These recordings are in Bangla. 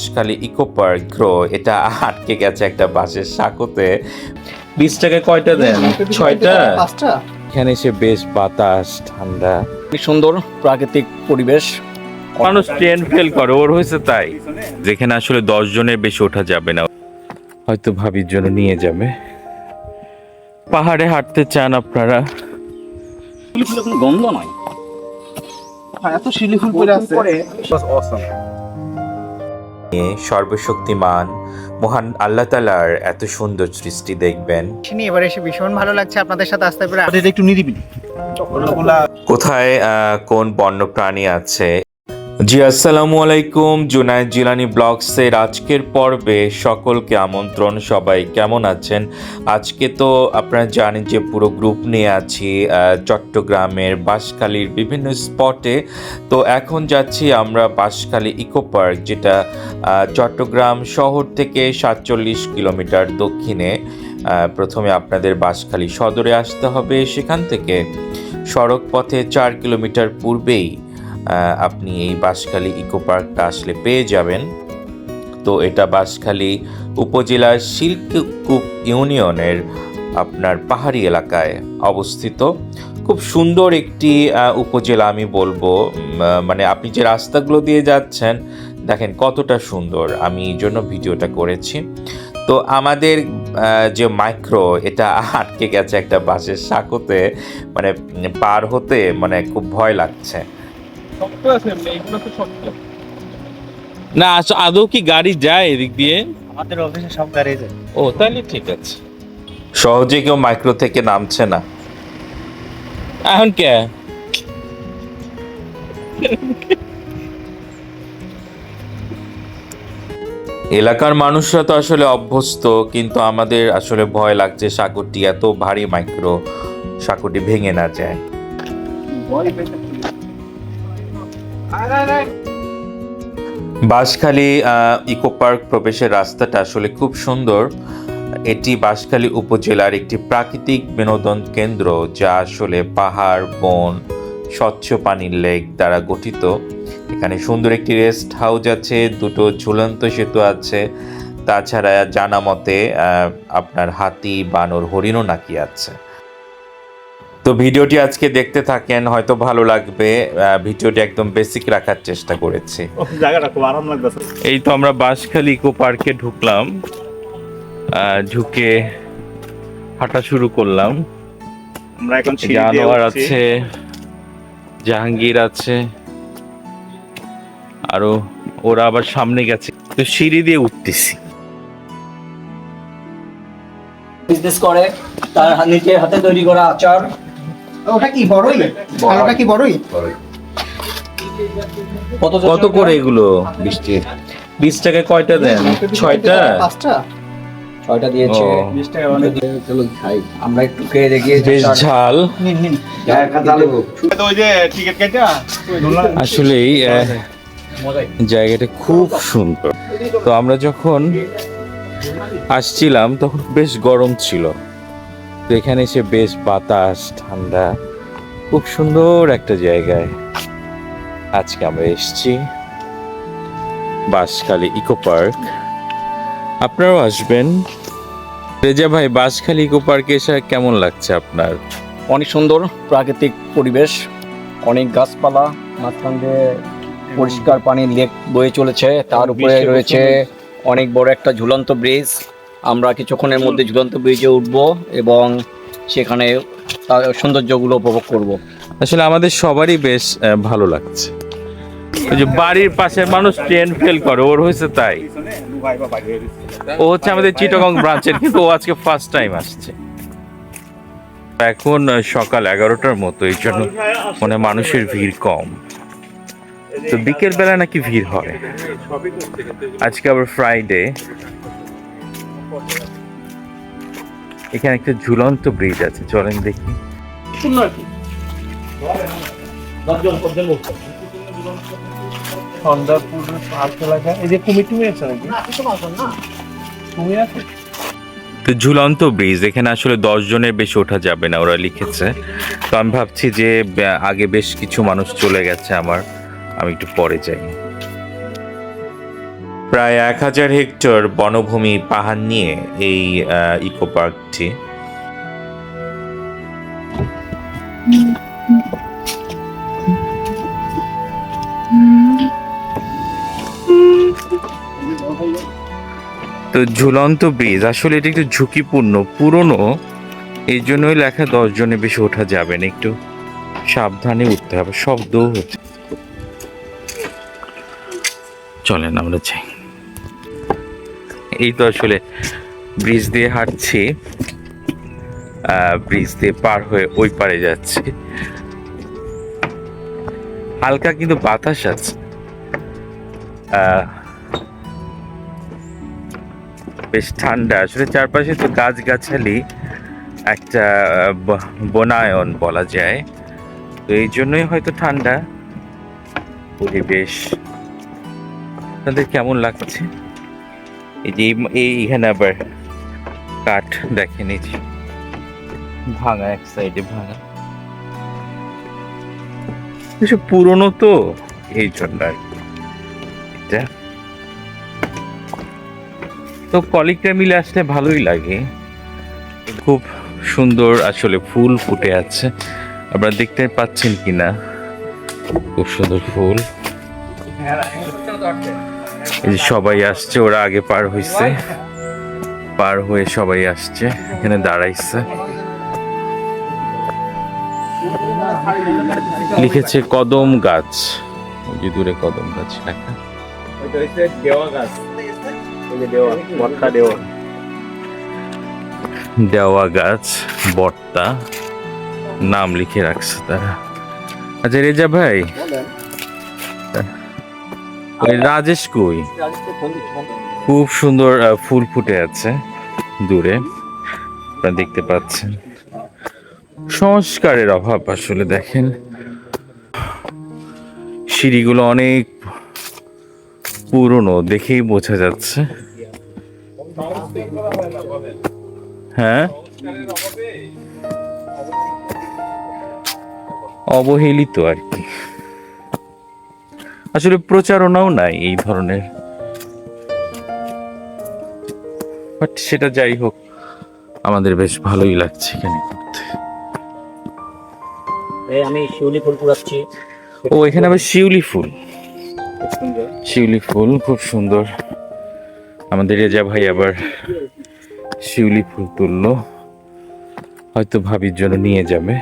বাঁশখালী ইকো পার্ক এটা আটকে গেছে একটা বাসের সাঁকোতে। 20 টাকায় কয়টা দেন? 6টা। এখানে এসে বেশ বাতাস ঠান্ডা, কি সুন্দর প্রাকৃতিক পরিবেশ। মানুষ ট্রেন ফেল করে, ওর হয়েছে তাই। যেখানে আসলে 10 জনের বেশি ওঠা যাবে না, হয়তো ভাবির জন্য নিয়ে যাবে। পাহাড়ে হাঁটতে চান আপনারা? কোনো গন্ধ নয়, এত শিলি ফুল পড়ে আছে। সর্বশক্তিমান মহান আল্লাহ তাআলার এত সুন্দর সৃষ্টি দেখবেন। এবার এসে ভীষণ ভালো লাগছে আপনাদের সাথে আসতে পেরে। এটা একটু নিরিবিলি। কোথায় কোন বন্য প্রাণী আছে। জি আসসালামু আলাইকুম, জুনায়েদ জিলানী ব্লগসের আজকের পর্বে সকলকে আমন্ত্রণ। সবাই কেমন আছেন? আজকে তো আপনারা জানেন যে পুরো গ্রুপ নিয়ে আছি চট্টগ্রামের বাঁশখালীর বিভিন্ন স্পটে। তো এখন যাচ্ছি আমরা বাঁশখালী ইকো পার্ক, যেটা চট্টগ্রাম শহর থেকে 47 কিলোমিটার দক্ষিণে। প্রথমে আপনাদের বাঁশখালী সদরে আসতে হবে, সেখান থেকে সড়ক পথে 4 কিলোমিটার পূর্বেই আপনি এই বাঁশখালী ইকো পার্কটা আসলে পেয়ে যাবেন। তো এটা বাঁশখালী উপজেলার শিল্পকূপ ইউনিয়নের আপনার পাহাড়ি এলাকায় অবস্থিত। খুব সুন্দর একটি উপজেলা আমি বলবো। মানে আপনি যে রাস্তাগুলো দিয়ে যাচ্ছেন দেখেন কতটা সুন্দর, আমি এই জন্য ভিডিওটা করেছি। তো আমাদের যে মাইক্রো এটা আটকে গেছে একটা বাসের সাঁকোতে, মানে পার হতে মানে খুব ভয় লাগছে। না আদৌ কি গাড়ি যায় এদিক দিয়ে? আমাদের অফিসে সব গাড়ি যায়। ও তাহলে ঠিক আছে। সহজে কেউ মাইক্রো থেকে নামছে না এখন। কে এলাকার মানুষরা তো আসলে অভ্যস্ত, কিন্তু আমাদের আসলে ভয় লাগছে সাঁকোটি এত ভারী মাইক্রো, সাঁকোটি ভেঙে না যায়। বাঁশখালী ইকো পার্ক প্রবেশের রাস্তাটা আসলে খুব সুন্দর। এটি বাঁশখালী উপজেলার একটি প্রাকৃতিক বিনোদন কেন্দ্র, যা আসলে পাহাড়, বন, স্বচ্ছ পানির লেক দ্বারা গঠিত। এখানে সুন্দর একটি রেস্ট হাউস আছে, দুটো ঝুলন্ত সেতু আছে, তাছাড়া জানা মতে আপনার হাতি, বানর, হরিণও নাকি আছে। তো ভিডিওটি আজকে দেখতে থাকেন, হয়তো ভালো লাগবে। ভিডিওটি একদম বেসিক রাখার চেষ্টা করেছি। জায়গাটা খুব আরাম লাগতেছে। এই তো আমরা বাঁশখালী ইকো পার্কে ঢুকলাম, ঢুকে হাঁটা শুরু করলাম। আমরা এখন জানোয়ার আছে, জাহাঙ্গীর আছে, আরো ওরা আবার সামনে গেছে। তো সিঁড়ি দিয়ে উঠতেছি। বিজনেস করে, তার নিচে হাতে তৈরি করা আচার। ওটা কি বড়ই? আলুটা কি বড়ই? কত করে এগুলো? 20 টাকায় কয়টা দেন? 6টা। 6টা দিয়েছে। 20 টাকা মানে চলো খাই, আমরা একটু খেয়ে দেখি। বেশ ঝাল। ওই যে টিকিট কেটে আসলেই জায়গাটা খুব সুন্দর। তো আমরা যখন আসছিলাম তখন বেশ গরম ছিল, তো এখানে এসে বেশ বাতাস ঠান্ডা, খুব সুন্দর একটা জায়গায় আজকে আমরা এসেছি। বাঁশখালী ইকো পার্ক, আপনারাও আসবেন। রেজা ভাই, বাঁশখালী ইকো পার্কে এসে কেমন লাগছে আপনার? অনেক সুন্দর প্রাকৃতিক পরিবেশ, অনেক গাছপালা, মাঝখান দিয়ে পরিষ্কার পানির লেক বয়ে চলেছে, তার উপরে রয়েছে অনেক বড় একটা ঝুলন্ত ব্রিজ। আমরা কিছুক্ষণের মধ্যে ঝুলন্ত ব্রিজে উঠবো এবং সেখানে তার সৌন্দর্যগুলো উপভোগ করব। আসলে আমাদের সবারই বেশ ভালো লাগছে। ওই যে বাড়ির পাশের মানুষ ট্রেন ফেল করে, ওর হয়েছে তাই। ও হচ্ছে আমাদের চিটাগং ব্রাঞ্চের, কিন্তু ও আজকে ফার্স্ট টাইম আসছে। এখন সকাল 11টার মতো, এই জন্য মানে মানুষের ভিড় কম। তো বিকেল বেলা নাকি ভিড় হয়। আজকে আবার ফ্রাইডে। এখানে একটা ঝুলন্ত ব্রিজ আছে, চলেন দেখি। তো ঝুলন্ত ব্রিজ, এখানে আসলে 10 জনের বেশি ওঠা যাবে না, ওরা লিখেছে। তো আমি ভাবছি যে আগে বেশ কিছু মানুষ চলে গেছে, আমি একটু পরে যাই। প্রায় 1000 হেক্টর বনভূমি পাহাড় নিয়ে এই ইকো পার্কটি। তো ঝুলন্ত ব্রিজ আসলে এটা একটু ঝুঁকিপূর্ণ, পুরনো, এই জন্যই লেখা 10 জনের বেশি ওঠা যাবে না, একটু সাবধানে উঠতে হবে। শব্দ হচ্ছে, চলেন আমরা যাই। এই তো আসলে ব্রিজ দিয়ে হাঁটছি, ব্রিজ দিয়ে পার হয়ে ওই পারে যাচ্ছি। হালকা কিন্তু বাতাস আছে, বেশ ঠান্ডা। আসলে চারপাশে তো গাছগাছালি, একটা বনায়ন বলা যায়, তো এই জন্যই হয়তো ঠান্ডা পরিবেশ। আপনাদের কেমন লাগছে? এই যে এইখানে আবার কাঠ দেখেন, এই যে ভাঙা, এক সাইডে ভাঙা, এসব পুরনো তো, এই জন্য আর কি। এটা তো কলিগরা মিলে আসলে ভালোই লাগে। খুব সুন্দর আসলে ফুল ফুটে আছে, আপনারা দেখতে পাচ্ছেন কিনা, খুব সুন্দর ফুল। এই যে সবাই আসছে, ওরা আগে পার হইছে, পার হয়ে সবাই আসছে, এখানে দাঁড়াইছে। লিখেছে কদম গাছ, ওই যে দূরে কদম গাছ লেখা। দেওয়া গাছ, দেওয়া বট্টা, দেওয়া দেওয়া গাছ, বট্টা, নাম লিখে রাখছে তারা। আচ্ছা রেজা ভাই, ওই রাজেশ কই? খুব সুন্দর ফুল ফুটে আছে দূরে, আপনারা দেখতে পাচ্ছেন। সংস্কারের অভাব আসলে, দেখেন সিঁড়িগুলো অনেক পুরনো, দেখেই বোঝা যাচ্ছে। হ্যাঁ, অবহেলিত আর কি, আসলে প্রচারণাও নাই এই ধরনের। বাট সেটা যাই হোক, আমাদের বেশ ভালোই লাগছে এখানে ঘুরতে। আমি শিউলি ফুল কুড়াচ্ছি। ও এখানে আবার শিউলি ফুল, শিউলি ফুল খুব সুন্দর। আমাদের রেজা ভাই আবার শিউলি ফুল তুললো, হয়তো ভাবির জন্য নিয়ে যাবে।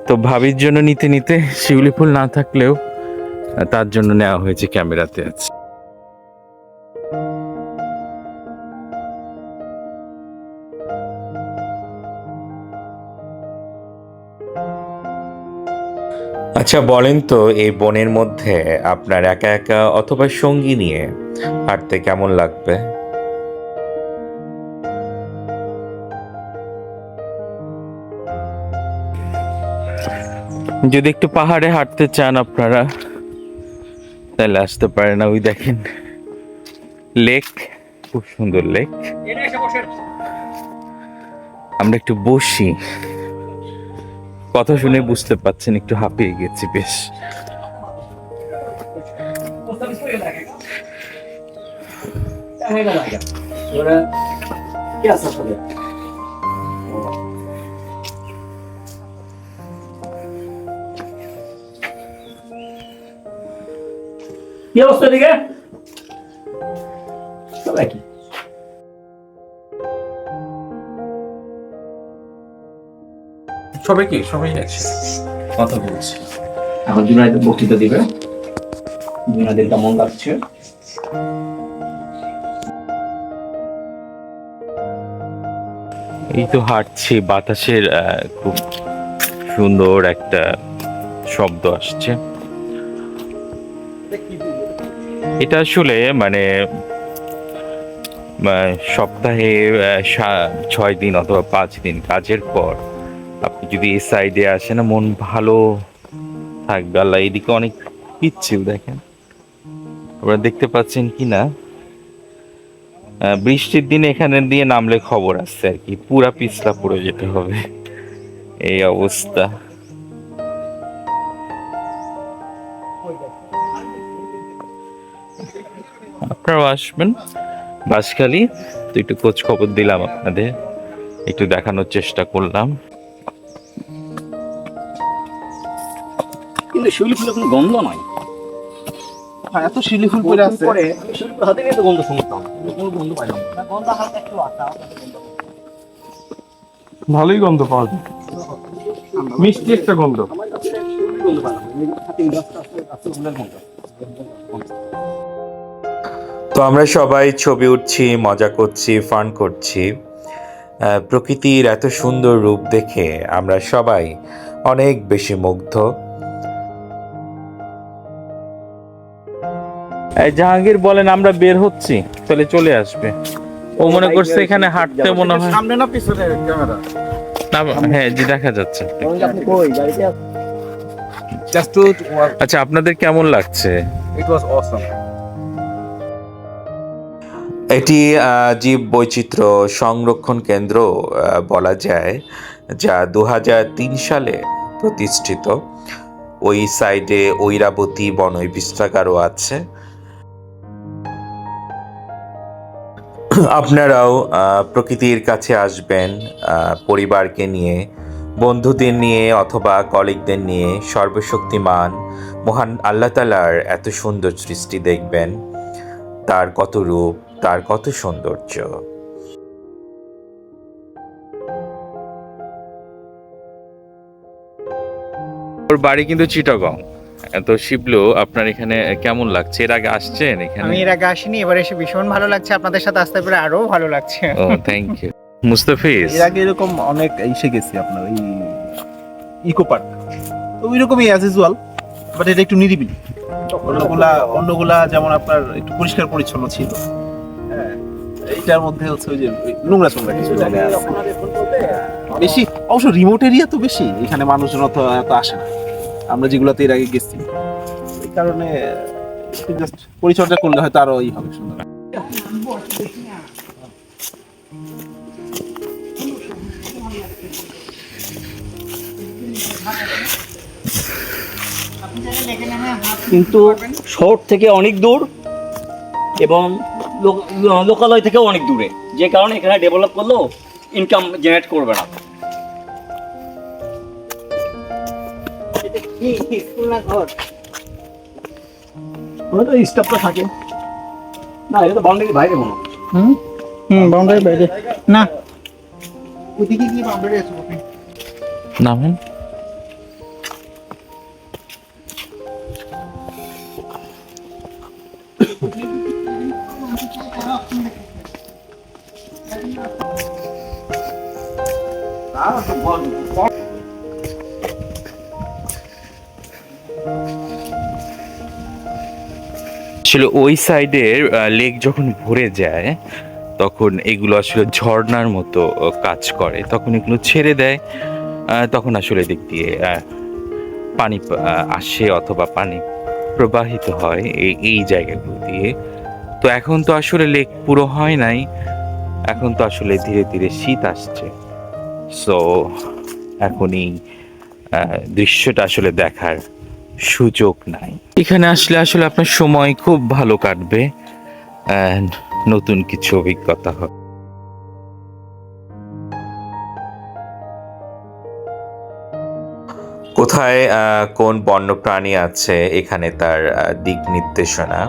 তো ভাবির জন্য নিতে নিতে শিউলি ফুল না থাকলেও তার জন্য নেওয়া হয়েছে, ক্যামেরাতে আছে। আচ্ছা বলেন তো, এই বনের মধ্যে আপনার একা একা অথবা সঙ্গী নিয়ে হাঁটতে কেমন লাগবে? যদি একটু পাহাড়ে হাঁটতে চান আপনারা, তাহলে আসতে পারেন। ওই দেখেন লেক, খুব সুন্দর লেক। আমরা একটু বসি, কথা শুনে বুঝতে পাচ্ছেন একটু হাঁপিয়ে গেছি বেশ। কি অবস্থা দিকে? সবাই কি সবাই আছে, কথা বলছি। এখন জুনাইদের বক্তৃতা দিবে, জুনাইদের কেমন লাগছে। এই তো হাঁটছি, বাতাসের খুব সুন্দর একটা শব্দ আসছে। এটা আসলে মানে সপ্তাহে 6 দিন অথবা 5 দিন কাজের পর আপনি যদি এই সাইডে আসেন, মন ভালো থাকবে। আল্লাহ এদিকে অনেক পিচ্ছিল, দেখেন আপনারা দেখতে পাচ্ছেন কি না। বৃষ্টির দিনে এখানে দিয়ে নামলে খবর আছে আর কি, পুরা পিছলা পড়ে যেতে হবে, এই অবস্থা। আপনারাও আসবেন বাঁশখালী। তো একটু খোঁজ খবর দিলাম আপনাদের, একটু দেখানোর চেষ্টা করলাম। কিন্তু শিউলি ফুলের কোনো গন্ধ নাই। এত শিলি ফুল পরে আছে। শিউলি ফুল হাতে নিয়ে তো গন্ধ শুনতাম, কোনো গন্ধ পাইলাম না। গন্ধ হালকা একটু আছে। ভালোই গন্ধ পাওয়া যায়, মিষ্টি একটা গন্ধ। আমার কাছে শিউলি গন্ধ পাইলাম, হাতে গাছটা আছে ফুলের গন্ধ। তো আমরা সবাই ছবি উঠছি, মজা করছি, ফান করছি। প্রকৃতির এত সুন্দর রূপ দেখে আমরা সবাই অনেক বেশি মুগ্ধ। জাহাঙ্গীর বলেন আমরা বের হচ্ছি, তাহলে চলে আসবে। ও মনে করছে এখানে হাঁটতে মনে হয় সামনে না পিছনে ক্যামেরা? না, হ্যাঁ জি দেখা যাচ্ছে। আপনি কই গাড়িতে? জাস্ট টু আচ্ছা, আপনাদের কেমন লাগছে? ইট ওয়াজ অসাম। এটি জীব বৈচিত্র্য সংরক্ষণ কেন্দ্র বলা যায়, যা 2003 সালে প্রতিষ্ঠিত। ওই সাইডে ঐরাবতী বন বিস্তারও আছে। আপনারাও প্রকৃতির কাছে আসবেন পরিবারকে নিয়ে, বন্ধুদের নিয়ে অথবা কলিগদের নিয়ে। সর্বশক্তিমান মহান আল্লাহ তাআলার এত সুন্দর সৃষ্টি দেখবেন, তার কত রূপ, তার কত সৌন্দর্য। ওর বাড়ি কিন্তু চিটাগং। তো শিবলু, আপনার এখানে কেমন লাগছে? এর আগে আসছেন এখানে? আমি এর আগে আসিনি, এবার এসে ভীষণ ভালো লাগছে। আপনাদের সাথে আসতে পেরে আরো ভালো লাগছে। ও থ্যাংক ইউ। মুস্তাফিজ, এর আগে এরকম অনেক এসে গেছি আপনার ওই ইকো পার্ক, তো ওই রকমই অ্যাজ ইউজুয়াল, বাট এটা একটু নিরিবিলি। অন্যগুলা যেমন আপনার একটু পরিষ্কার পরিচ্ছন্ন ছিল, হ্যাঁ এইটার মধ্যে হচ্ছে ওই যে নোংরা টোংরা কিছু জায়গায় আছে বেশি। অবশ্য রিমোট এরিয়া তো বেশি, এখানে মানুষজন অত আসে না আমরা যেগুলোতে এর আগে গেছি। এই কারণে জাস্ট পরিচর্যা করলে হয়তো আরো এই হবে সুন্দর। কিন্তু শহর থেকে অনেক দূর এবং লোকালয় থেকেও অনেক দূরে, যে কারণে এখানে ডেভেলপ করলেও ইনকাম জেনারেট করবে না। স্টাফটা থাকে না, এটা তো বাউন্ডারির বাইরে মনে হয়। বাউন্ডারি বাইরে না, ওদিকে কি বাউন্ডারি আছে? নামেন। আসলে ওই সাইডের লেক যখন ভরে যায় তখন এগুলো আসলে ঝর্ণার মতো কাজ করে, তখন এগুলো ছেড়ে দেয়। তখন আসলে দিক দিয়ে পানি আসে অথবা পানি প্রবাহিত হয় এই জায়গাগুলো দিয়ে। তো এখন তো আসলে লেক পুরো হয় নাই, এখন তো আসলে ধীরে ধীরে শীত আসছে। সো এখন এই দৃশ্যটা আসলে দেখার সুযোগ নাই। এখানে আসলে আসলে আপনার সময় খুব ভালো কাটবে, and নতুন কিছু অভিজ্ঞতা হবে। কোথায় কোন বন্য প্রাণী আছে এখানে তার দিক নির্দেশনা।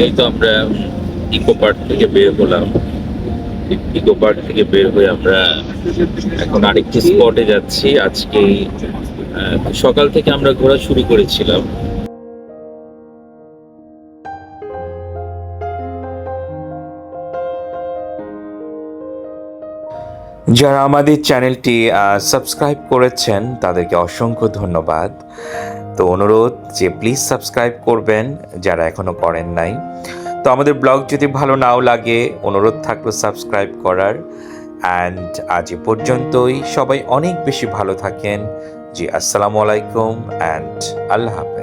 এই তো আমরা ইকো পার্ক থেকে বের হলাম। ইকো পার্ক থেকে বের হয়ে আমরা এখন আরেকটি স্পটে যাচ্ছি। আজকে সকাল থেকে আমরা ঘোরা শুরু করেছিলাম। যারা আমাদের চ্যানেলটি সাবস্ক্রাইব করেছেন তাদেরকে অসংখ্য ধন্যবাদ। তো অনুরোধ যে প্লিজ সাবস্ক্রাইব করবেন যারা এখনো করেন নাই। তো আমাদের ব্লগ যদি ভালো নাও লাগে, অনুরোধ থাকলো সাবস্ক্রাইব করার। অ্যান্ড আজ এ পর্যন্তই। সবাই অনেক বেশি ভালো থাকেন। জি আসসালামু আলাইকুম অ্যান্ড আল্লাহ হাফেজ।